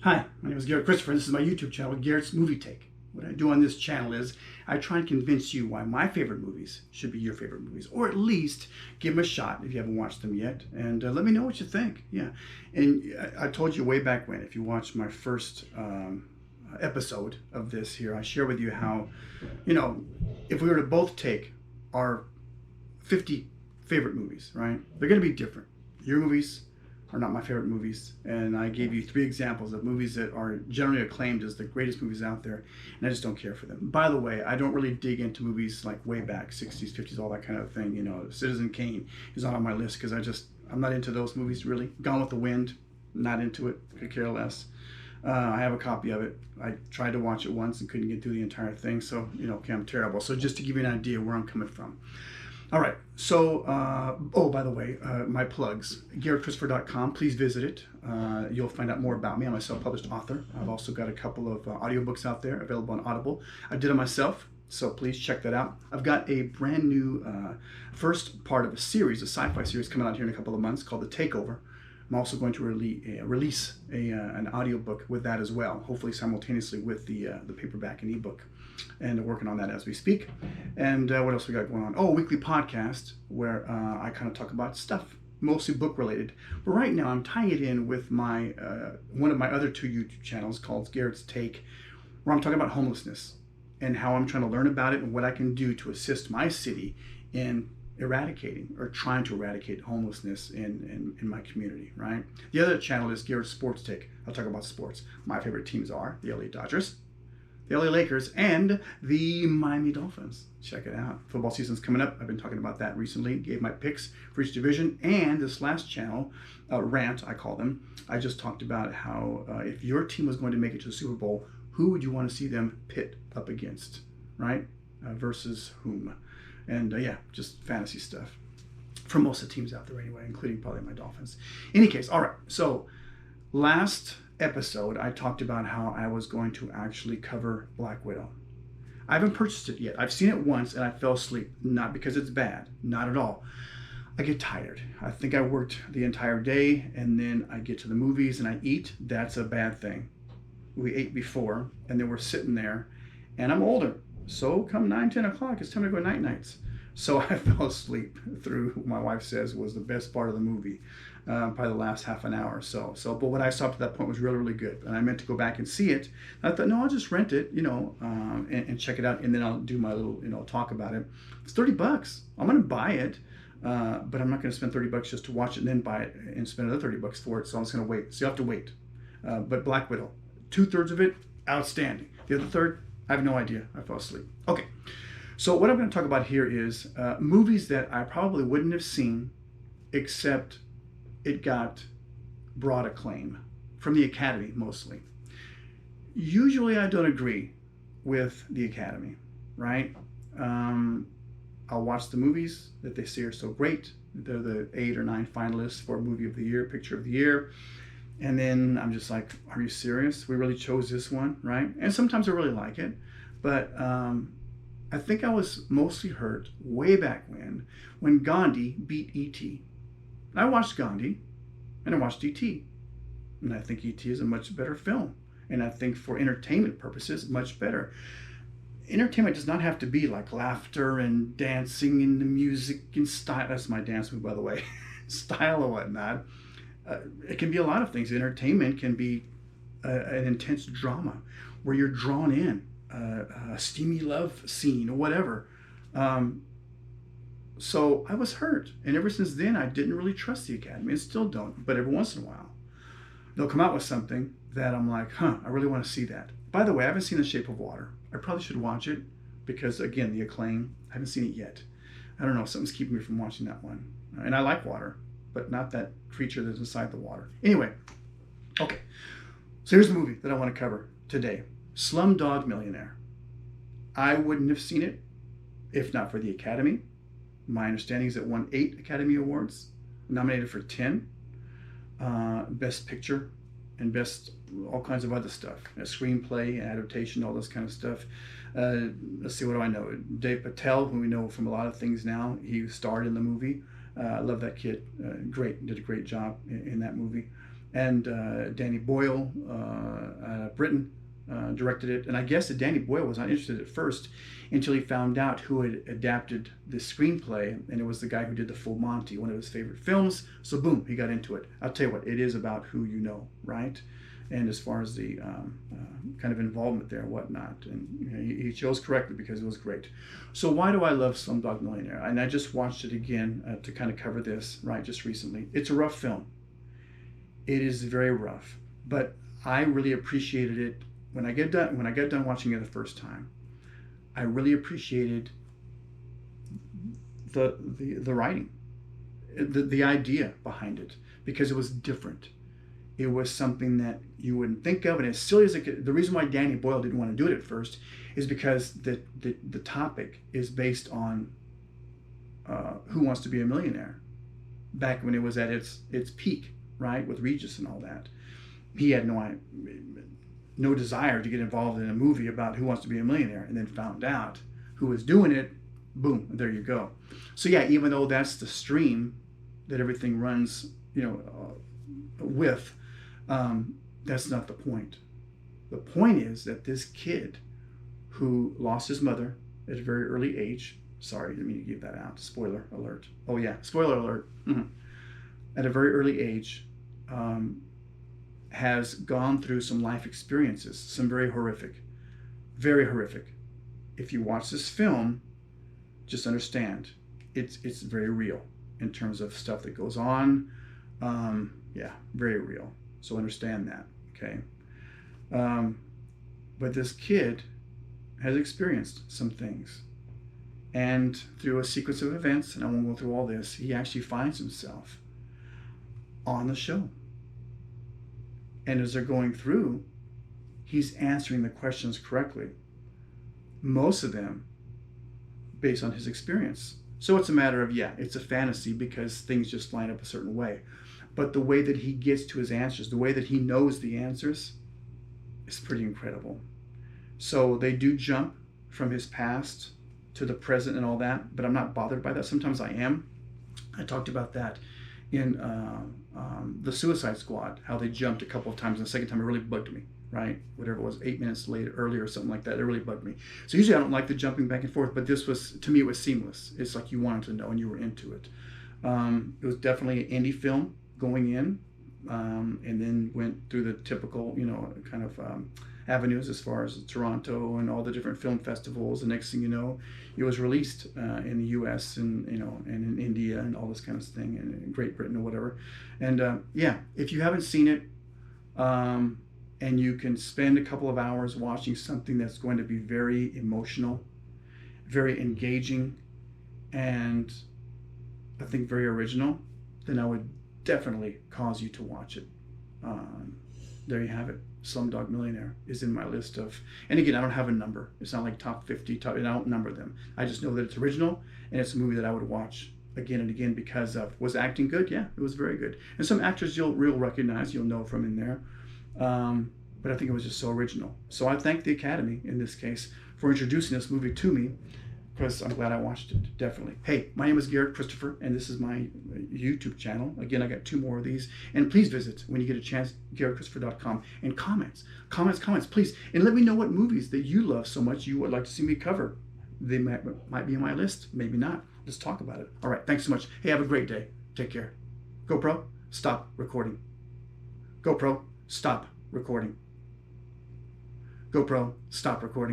Hi, my name is Garrett Christopher. This is my YouTube channel, Garrett's Movie Take. What I do on this channel is I try and convince you why my favorite movies should be your favorite movies, or at least give them a shot if you haven't watched them yet, and let me know what you think. Yeah, and I told you way back when, if you watched my first episode of this here, I share with you how, if we were to both take our 50 favorite movies, right? They're going to be different. Your movies are not my favorite movies, and I gave you 3 examples of movies that are generally acclaimed as the greatest movies out there, and I just don't care for them. By the way, I don't really dig into movies like way back, 60s, 50s, all that kind of thing. Citizen Kane is not on my list because I'm not into those movies really. Gone with the Wind, not into it, could care less. I have a copy of it. I tried to watch it once and couldn't get through the entire thing, so, okay, I'm terrible. So just to give you an idea where I'm coming from. All right, so, by the way, my plugs, GaretChristopher.com, please visit it. You'll find out more about me. I'm a self-published author. I've also got a couple of audiobooks out there available on Audible. I did it myself, so please check that out. I've got a brand new first part of a series, a sci-fi series coming out here in a couple of months called The Takeover. I'm also going to release an audiobook with that as well, hopefully simultaneously with the paperback and ebook. And working on that as we speak. And what else we got going on? Oh, a weekly podcast where I kind of talk about stuff, mostly book related. But right now I'm tying it in with my one of my other 2 YouTube channels called Garrett's Take, where I'm talking about homelessness and how I'm trying to learn about it and what I can do to assist my city in eradicating or trying to eradicate homelessness in my community, right? The other channel is Garrett's Sports Take. I'll talk about sports. My favorite teams are the LA Dodgers, the LA Lakers, and the Miami Dolphins. Check it out. Football season's coming up. I've been talking about that recently. Gave my picks for each division. And this last channel, rant, I call them, I just talked about how if your team was going to make it to the Super Bowl, who would you want to see them pit up against, right? Versus whom? And just fantasy stuff for most of the teams out there anyway, including probably my Dolphins. Any case, all right. So last episode, I talked about how I was going to actually cover Black Widow. I haven't purchased it yet. I've seen it once and I fell asleep. Not because it's bad, not at all. I get tired. I think I worked the entire day and then I get to the movies and I eat. That's a bad thing. We ate before and then we're sitting there and I'm older. So come 9, 10 o'clock, it's time to go night-nights. So I fell asleep through what my wife says was the best part of the movie, probably the last half an hour or so. But what I saw up to that point was really, really good. And I meant to go back and see it. And I thought, no, I'll just rent it, and check it out. And then I'll do my little, talk about it. It's $30. I'm going to buy it, but I'm not going to spend $30 just to watch it and then buy it and spend another $30 for it. So I'm just going to wait. So you have to wait. But Black Widow, 2/3 of it, outstanding. The other third, I have no idea. I fell asleep. Okay. So what I'm going to talk about here is movies that I probably wouldn't have seen except it got broad acclaim from the Academy mostly. Usually I don't agree with the Academy, right? I'll watch the movies that they say are so great. They're the 8 or 9 finalists for Movie of the Year, Picture of the Year. And then I'm just like, are you serious? We really chose this one, right? And sometimes I really like it. But I think I was mostly hurt way back when Gandhi beat E.T. I watched Gandhi and I watched E.T. And I think E.T. is a much better film. And I think for entertainment purposes, much better. Entertainment does not have to be like laughter and dancing and the music and style. That's my dance move, by the way. Style or whatnot. It can be a lot of things. Entertainment can be an intense drama where you're drawn in. A steamy love scene or whatever. So I was hurt. And ever since then, I didn't really trust the Academy and still don't. But every once in a while, they'll come out with something that I'm like, I really want to see that. By the way, I haven't seen The Shape of Water. I probably should watch it because, again, the acclaim, I haven't seen it yet. I don't know, something's keeping me from watching that one. And I like water, but not that creature that's inside the water. Anyway, okay. So here's the movie that I want to cover today. Slumdog Millionaire. I wouldn't have seen it if not for the Academy. My understanding is it won 8 Academy Awards, nominated for 10. Best Picture and best all kinds of other stuff. A screenplay, adaptation, all this kind of stuff. Let's see, what do I know? Dave Patel, who we know from a lot of things now, he starred in the movie. I love that kid. Great, did a great job in that movie. And Danny Boyle, Britain, directed it. And I guess that Danny Boyle was not interested at first until he found out who had adapted the screenplay, and it was the guy who did The Full Monty, one of his favorite films. So boom, he got into it. I'll tell you what, it is about who you know, right? And as far as the kind of involvement there and whatnot, and you know, he chose correctly because it was great. So why do I love Slumdog Millionaire? And I just watched it again to kind of cover this, right, just recently. It's a rough film. It is very rough, but I really appreciated it when I got done watching it the first time. I really appreciated the writing, the idea behind it, because it was different. It was something that you wouldn't think of, and as silly as it could, the reason why Danny Boyle didn't want to do it at first is because the topic is based on Who Wants to Be a Millionaire, back when it was at its peak, right, with Regis and all that. He had no desire to get involved in a movie about Who Wants to Be a Millionaire, and then found out who was doing it. Boom, there you go. So yeah, even though that's the stream that everything runs, with, that's not the point. The point is that this kid who lost his mother at a very early age, sorry, didn't mean to give that out, spoiler alert. Oh yeah, spoiler alert. At a very early age, has gone through some life experiences, some very horrific. If you watch this film, just understand it's very real in terms of stuff that goes on. Yeah, very real. So understand that, okay? But this kid has experienced some things. And through a sequence of events, and I won't go through all this, he actually finds himself on the show. And as they're going through, he's answering the questions correctly. Most of them based on his experience. So it's a matter of, yeah, it's a fantasy because things just line up a certain way. But the way that he gets to his answers, the way that he knows the answers, is pretty incredible. So they do jump from his past to the present and all that, but I'm not bothered by that. Sometimes I am. I talked about that in the Suicide Squad, how they jumped a couple of times, and the second time it really bugged me, right? Whatever it was, 8 minutes earlier or something like that, it really bugged me. So usually I don't like the jumping back and forth, but this was, to me, it was seamless. It's like you wanted to know and you were into it. It was definitely an indie film going in, and then went through the typical, kind of avenues as far as Toronto and all the different film festivals. The next thing you know, it was released in the U.S. and and in India and all this kind of thing, and in Great Britain or whatever. And yeah, if you haven't seen it, and you can spend a couple of hours watching something that's going to be very emotional, very engaging, and I think very original, then I would definitely cause you to watch it. There you have it. Slumdog Millionaire is in my list of, and again, I don't have a number. It's not like top 50, and I don't number them. I just know that it's original, and it's a movie that I would watch again and again because of, was acting good? Yeah, it was very good. And some actors you'll recognize, you'll know from in there. But I think it was just so original. So I thank the Academy, in this case, for introducing this movie to me, because I'm glad I watched it, definitely. Hey, my name is Garet Christopher, and this is my YouTube channel. Again, I got 2 more of these. And please visit, when you get a chance, GaretChristopher.com, and comments, please. And let me know what movies that you love so much you would like to see me cover. They might be on my list, maybe not. Let's talk about it. All right, thanks so much. Hey, have a great day. Take care. GoPro, stop recording. GoPro, stop recording. GoPro, stop recording.